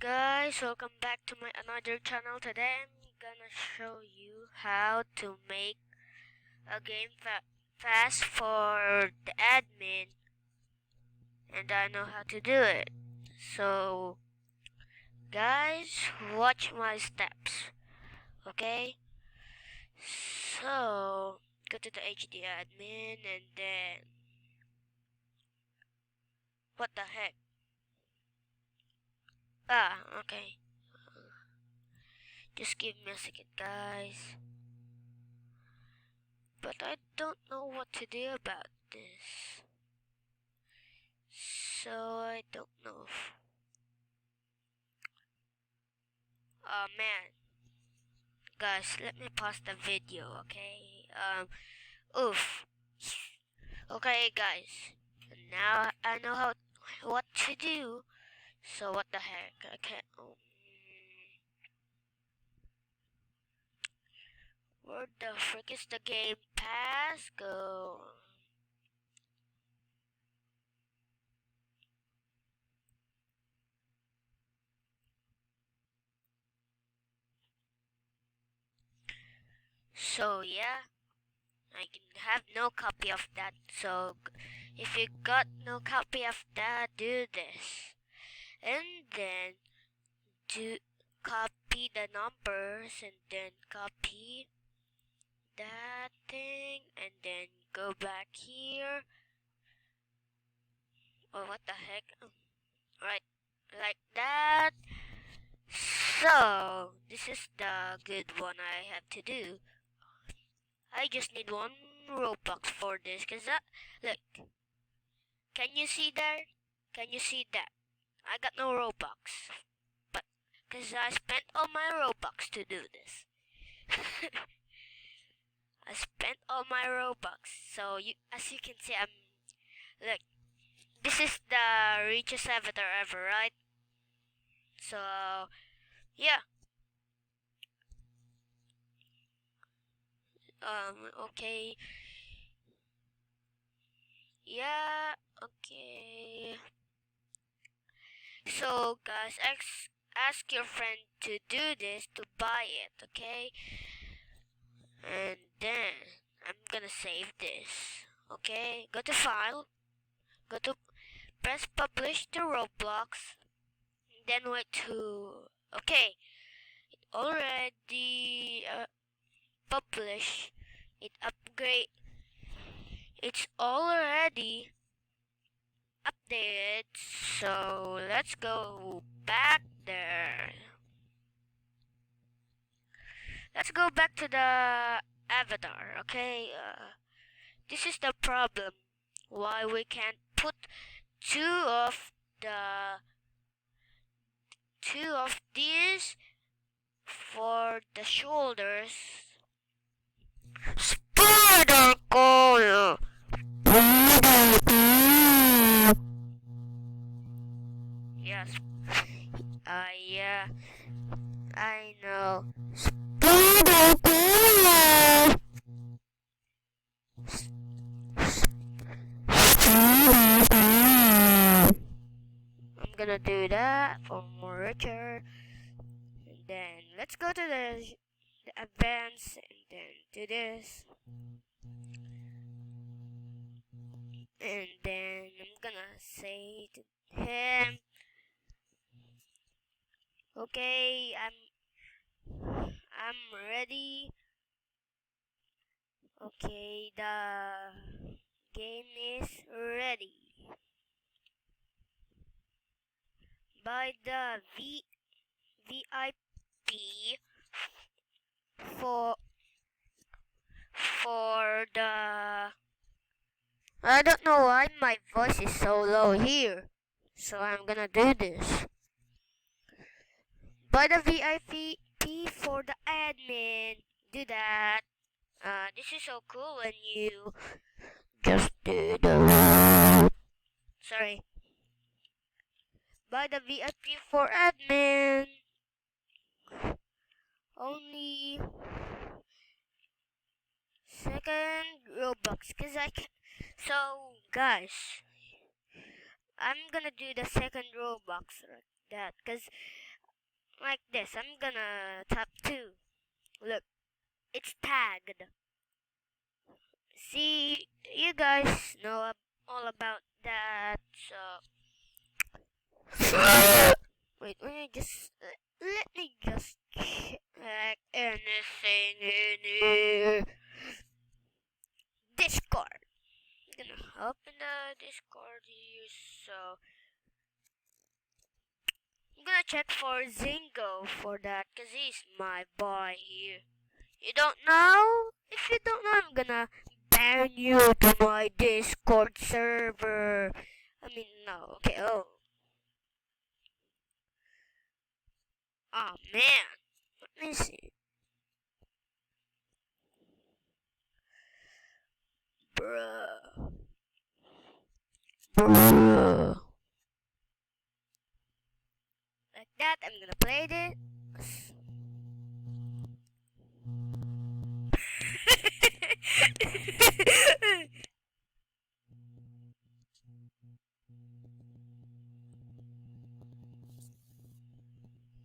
guys, welcome back to my another channel. Today I'm gonna show you how to make a pass for the admin, and I know how to do it. So guys, watch my steps, okay? So go to the HD admin and then what the heck? Okay. Just give me a second, guys. But I don't know what to do about this. So I don't know. Oh man. Guys, let me pause the video, okay? Oof. Okay, guys. Now I know what to do. So what the heck? I can't. Where the frick is the game pass go? So yeah, I can have no copy of that. So if you got no copy of that, do this, and then do copy the numbers, and then copy that thing, and then go back here. Oh, what the heck? Right, like that. So this is the good one I have to do. I just need one Robux for this, cause look, can you see there? Can you see that? I got no Robux, but cause I spent all my Robux to do this. I spent all my Robux, so as you can see, look. This is the richest avatar ever, right? So yeah. Okay. Yeah. Okay. So guys, ask your friend to do this to buy it, okay? And then I'm gonna save this. Okay, go to file, go to press publish to Roblox, then wait to okay. It already publish. It upgrade. It's already updated. So let's go back there. Let's go back to the avatar, okay? This is the problem. Why we can't put the two of these for the shoulders. Spider call. Yes. Yeah. I know. Spider call. I'm gonna do that for more richer. And then let's go to the advance and then do this. And then I'm gonna say to him, okay, I'm ready. Okay, the game is ready. Buy the VIP for the I don't know why my voice is so low here. So I'm gonna do this. Buy the VIP for the admin. Do that. This is so cool when you just do the sorry. Buy the VIP for admin. Only second Robux, cause I can. So guys, I'm gonna do the second Robux like that, cause like this. I'm gonna tap 2. Look, it's tagged. See, you guys know all about that. So wait, let me just check anything in here. Discord. I'm gonna open the Discord here. So I'm gonna check for Zingo for that, cause he's my boy here. You don't know? If you don't know, I'm gonna ban you to my Discord server. I mean, no. Okay. Oh man. Let me see. Bruh. Bruh. Like that, I'm gonna play this.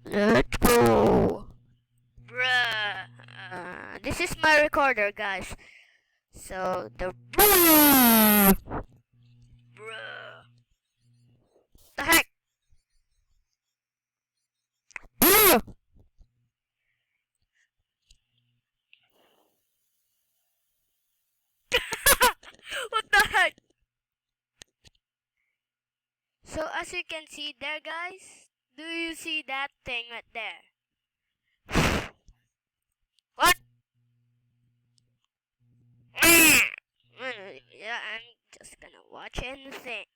Let's go. Bruh. This is my recorder, guys. So, the bruh. Bruh. The heck? Bruh. What the heck? So, as you can see there, guys, do you see that thing right there? What? Yeah, I'm just gonna watch anything.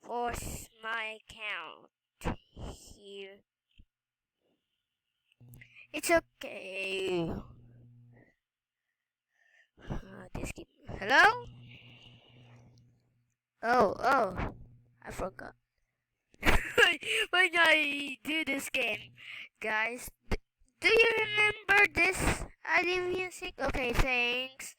Force my account here. It's okay. Hello? Oh, I forgot. When I do this game, guys, do you remember this ID music? Okay, thanks.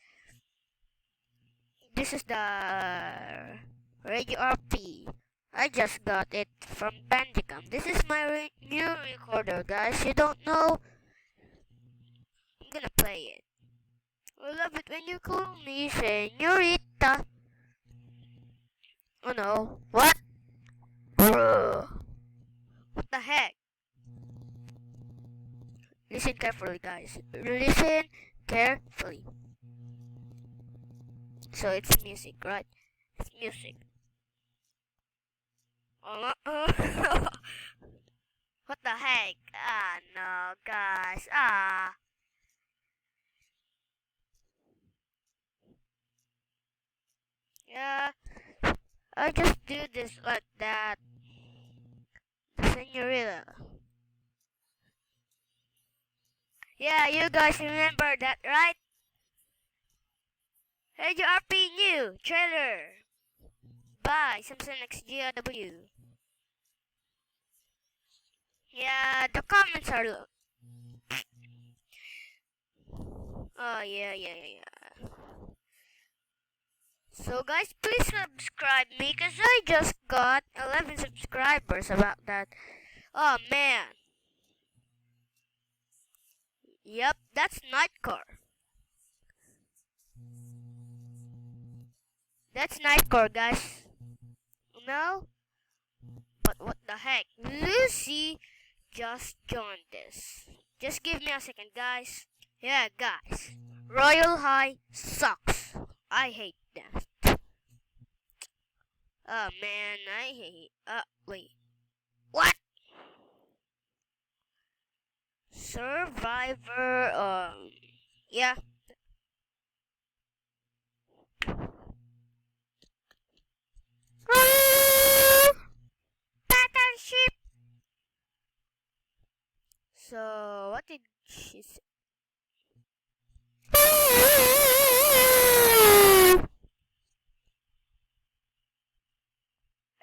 This is the Radio RP. I just got it from Bandicam. This is my new recorder, guys. You don't know? I'm gonna play it. I love it when you call me Senorita. Oh no. What? What the heck? Listen carefully, guys. Listen carefully. So it's music, right? It's music. What the heck? Ah, no, guys. Ah. Yeah. I just do this like that. Senorita. Yeah, you guys remember that, right? Hey, RP new trailer by Samsung XGW. Yeah, the comments are low. Oh, yeah. So, guys, please subscribe me because I just got 11 subscribers about that. Oh, man. Yep, that's Nightcore. That's Nightcore, guys. No? But what the heck? Lucy just joined this. Just give me a second, guys. Yeah, guys. Royal High sucks. I hate that. Oh man, I hate. Wait. What? Survivor. Yeah. Battleship. So what did she say?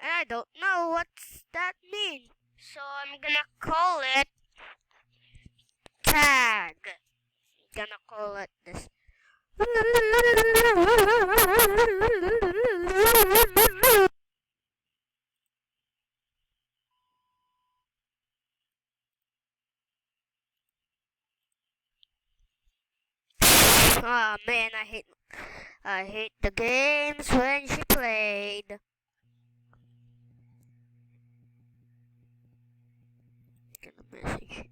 And I don't know what's that mean. So I'm gonna call it tag. I'm gonna call it this. Ah man, I hate the games when she played. Get a message.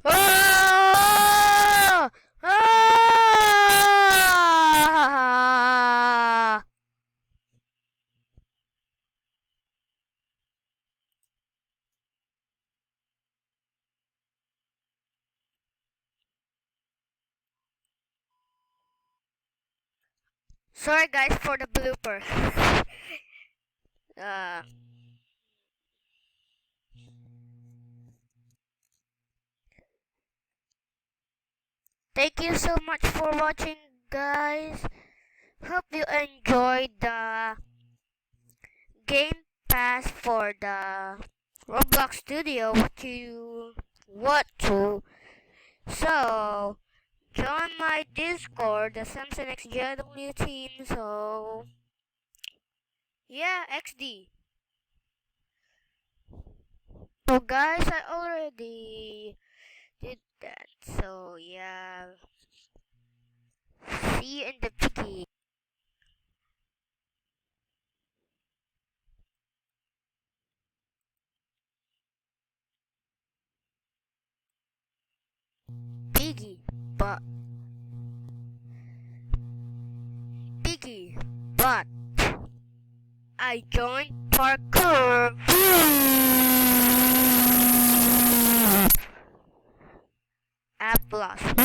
Oh! Ah! Sorry guys for the blooper. uh, Thank you so much for watching, guys. Hope you enjoyed the game pass for the Roblox Studio. What to? So join my Discord, the Samsung XJW team. So yeah, XD. So guys, I already did that. So yeah, see you in the piggy. Piggy, but piggy, but I joined parkour. Applause.